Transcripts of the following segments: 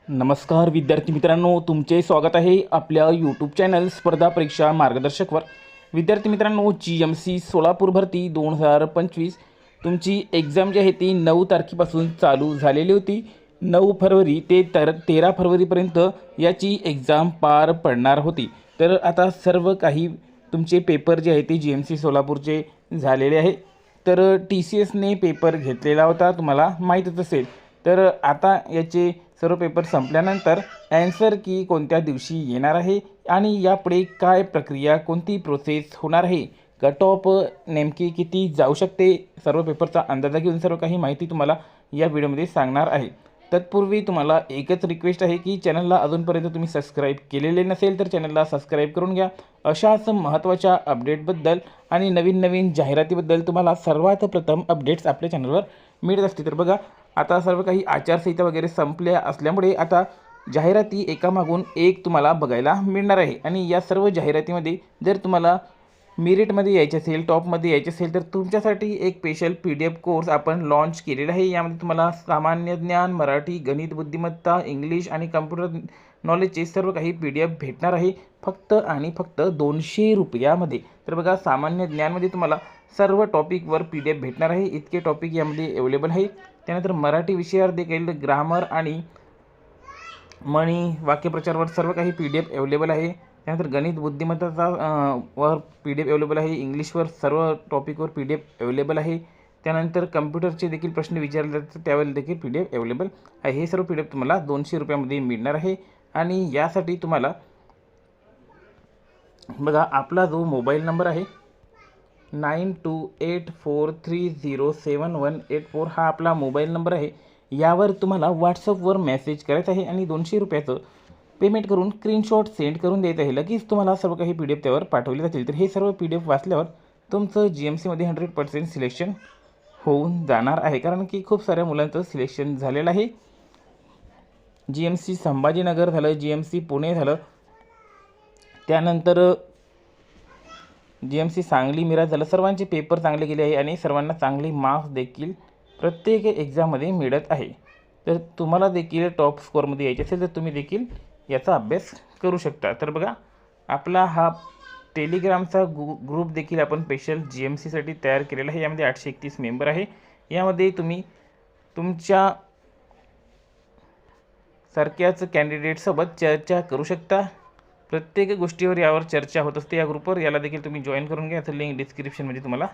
नमस्कार विद्यार्थी मित्रांनो, तुमचे स्वागत आहे आपल्या यूट्यूब चॅनल स्पर्धा परीक्षा मार्गदर्शकवर। विद्यार्थी मित्रांनो, GMC सोलापूर भरती 2025 तुमची एग्जाम जी आहे ती 9 तारखेपासून चालू झालेली होती। 9 फरवरी ते 13 फरवरीपर्यंत याची एग्जाम पार पडणार होती। तर आता सर्व काही तुमचे पेपर जे आहे ते GMC सोलापूरचे झालेले आहे। तर TCSने पेपर घेतलेला होता, तुम्हाला माहीतच असेल। तर आता याचे सर्व पेपर संपल्यानंतर ॲन्सर की कोणत्या दिवशी येणार आहे आणि यापुढे काय प्रक्रिया, कोणती प्रोसेस होणार आहे, कट ऑफ नेमकी किती जाऊ शकते, सर्व पेपरचा अंदाजा घेऊन सर्व काही माहिती तुम्हाला या व्हिडिओमध्ये सांगणार आहे। तत्पूर्वी तुम्हाला एकच रिक्वेस्ट आहे की चॅनलला अजूनपर्यंत तुम्ही सबस्क्राईब केलेले नसेल तर चॅनलला सबस्क्राईब करून घ्या। अशाच महत्त्वाच्या अपडेटबद्दल आणि नवीन जाहिरातीबद्दल तुम्हाला सर्वात प्रथम अपडेट्स आपल्या चॅनलवर मिळत असतील। तर बघा, आता सर्व काही आचारसंहिता वगैरे संपल्या असल्यामुळे आता जाहिराती एकामागून एक तुम्हाला बघायला मिळणार आहे। आणि या सर्व जाहिरातीमध्ये जर तुम्हाला मेरिटमध्ये यायचे असेल, टॉपमध्ये यायचे असेल तर तुमच्यासाठी एक स्पेशल PDF कोर्स आपण लॉन्च केलेला आहे। यामध्ये तुम्हाला सामान्य ज्ञान, मराठी, गणित, बुद्धिमत्ता, इंग्लिश आणि कम्प्युटर नॉलेजचे सर्व काही PDF भेटणार आहे फक्त आणि फक्त 200 रुपयामध्ये। तर बघा, सामान्य ज्ञानमध्ये तुम्हाला सर्व टॉपिकवर PDF भेटणार आहे, इतके टॉपिक यामध्ये अवेलेबल आहे। त्यानंतर मराठी विषयावर देखील ग्रामर आणि म्हणी, वाक्यप्रचारवर सर्व काही PDF अवेलेबल आहे। त्यानंतर गणित, बुद्धिमत्ताचा वर PDF अवेलेबल आहे। इंग्लिशवर सर्व टॉपिकवर PDF अवेलेबल आहे। त्यानंतर कम्प्युटरचे देखील प्रश्न विचारले जातात, त्यावर देखील PDF अवेलेबल आहे। हे सर्व PDF तुम्हाला 200 रुपयामध्ये मिळणार आहे। आणि यासाठी तुम्हाला बघा, आपला जो मोबाईल नंबर आहे 9284307184 हा आपला मोबाईल नंबर आहे। यावर तुम्हाला व्हॉट्सअपवर मेसेज करायचा आहे आणि 200 रुपयाचं पेमेंट करून स्क्रीनशॉट सेंड करून द्यायचं आहे। लगेच तुम्हाला सर्व काही PDF त्यावर पाठवले जातील। तर हे सर्व PDF वाचल्यावर तुमचं GMCमध्ये 100% सिलेक्शन होऊन जाणार आहे, कारण की खूप साऱ्या मुलांचं सिलेक्शन झालेलं आहे। GMC संभाजीनगर झालं, GMC पुणे झालं, त्यानंतर GMC सांगली मिरज झालं। सर्वांचे पेपर चांगले गेले आहे आणि सर्वांना चांगले मार्क्स देखील प्रत्येक एक्झाममध्ये मिळत आहे। तर तुम्हाला देखील टॉप स्कोअरमध्ये यायचे असेल तर तुम्ही देखील याचा अभ्यास करू शकता। तर बघा, आपला हा टेलिग्रामचा ग्रुप देखील आपण स्पेशल GMCसाठी तयार केलेला आहे। यामध्ये 831 मेंबर आहे। यामध्ये तुम्ही तुमच्या सारख्याच कॅन्डिडेटसोबत चर्चा करू शकता। प्रत्येक गोष्टीवर यावर चर्चा होत असते या ग्रुपवर। याला देखील तुम्ही जॉईन करून घ्या, याचं लिंक डिस्क्रिप्शनमध्ये तुम्हाला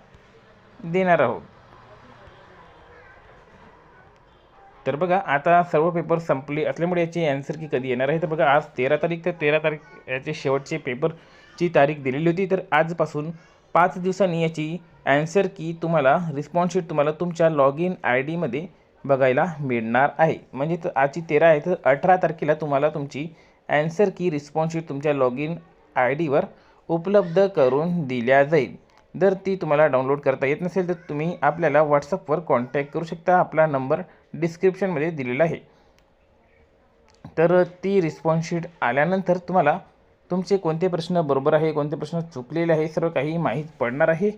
देणार आहोत। तर बघा, आता सर्व पेपर संपले असल्यामुळे याची ॲन्सर की कधी येणार आहे तर बघा, आज 13 तारीख, तर 13 तारीख याचे शेवटचे पेपरची तारीख दिलेली होती। तर आजपासून 5 दिवसांनी याची ॲन्सर की तुम्हाला रिस्पॉन्स शीट तुम्हाला तुमच्या लॉग इन ID मध्ये बघायला मिळणार आहे। म्हणजे तर आजची 13 आहे, तर 18 तारखेला तुम्हाला तुमची ॲन्सर की रिस्पॉन्स शीट तुमच्या लॉग इन IDवर उपलब्ध करून दिल्या जाईल। जर ती तुम्हाला डाउनलोड करता येत नसेल तर तुम्ही आपल्याला व्हॉट्सअपवर कॉन्टॅक्ट करू शकता, आपला नंबर डिस्क्रिप्शनमध्ये दिलेला आहे। तर ती रिस्पॉन्स शीट आल्यानंतर तुम्हाला तुमचे कोणते प्रश्न बरोबर आहे, कोणते प्रश्न चुकलेले आहे, सर्व काही माहीत पडणार आहे।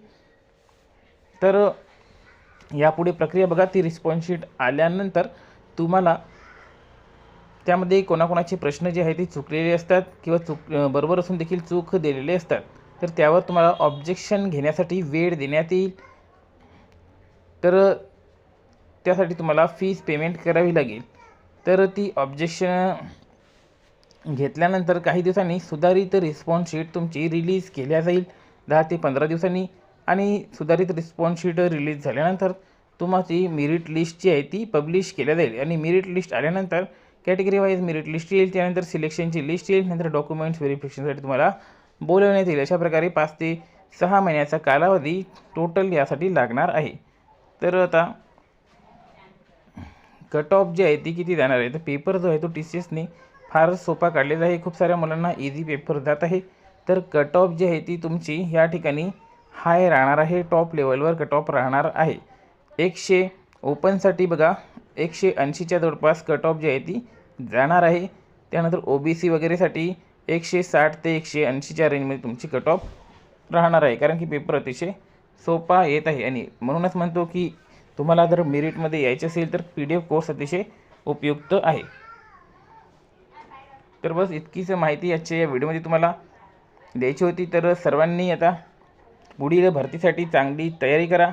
तर यापुढे प्रक्रिया बघा, ती रिस्पॉन्स शीट आल्यानंतर तुम्हाला त्यामध्ये कोणाकोणाचे प्रश्न जे आहेत ते चुकलेले असतात किंवा बरोबर असून देखील चूक दिलेले असतात, तर त्यावर तुम्हाला ऑब्जेक्शन घेण्यासाठी वेळ देण्यात येईल। तर त्यासाठी तुम्हाला फीस पेमेंट करावी लागेल। तर ती ऑब्जेक्शन घेतल्यानंतर काही दिवसांनी सुधारित रिस्पॉन्स शीट तुमची रिलीज केल्या जाईल, 10 ते 15 दिवसांनी। आणि सुधारित रिस्पॉन्स शीट रिलीज झाल्यानंतर तुमची मेरिट लिस्ट जी आहे ती पब्लिश केल्या जाईल। आणि मेरिट लिस्ट आल्यानंतर कॅटेगरी वाईज मेरिट लिस्ट येईल, त्यानंतर सिलेक्शनची लिस्ट येईल, नंतर डॉक्युमेंट्स व्हेरिफिकेशनसाठी तुम्हाला बोलवण्यात येईल। अशा प्रकारे 5 ते 6 महिन्याचा कालावधी टोटल यासाठी लागणार आहे। तर आता कट ऑफ जी आहे ती किती जाणार आहे, तर पेपर जो आहे तो TCSने फार सोपा काढलेला आहे, खूप साऱ्या मुलांना इझी पेपर जात आहे। तर कट ऑफ जी आहे ती तुमची या ठिकाणी हाय राहणार आहे, टॉप लेवलवर कट ऑफ राहणार आहे। 100 ओपनसाठी बघा 180च्या जवळपास कट ऑफ जी आहे ती जाणार आहे। त्यानंतर OBC वगैरेसाठी 160 ते 180च्या रेंजमध्ये तुमची कट ऑफ राहणार आहे, कारण की पेपर अतिशय सोपा येत आहे। आणि म्हणूनच म्हणतो की तुम्हाला जर मेरिटमध्ये यायचे असेल तर PDF कोर्स अतिशय उपयुक्त आहे। तर बस इतकीच माहिती आजच्या या व्हिडिओमध्ये तुम्हाला द्यायची होती. तर सर्वांनी आता पुढील भरतीसाठी चांगली तयारी करा.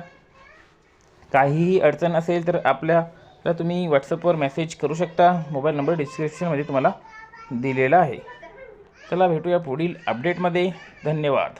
काहीही अडचण असेल तर आपल्याला तुम्ही व्हॉट्सअपवर मेसेज करू शकता. मोबाईल नंबर डिस्क्रिप्शनमध्ये तुम्हाला दिलेला आहे. चला भेटूया पुढील अपडेटमध्ये. धन्यवाद.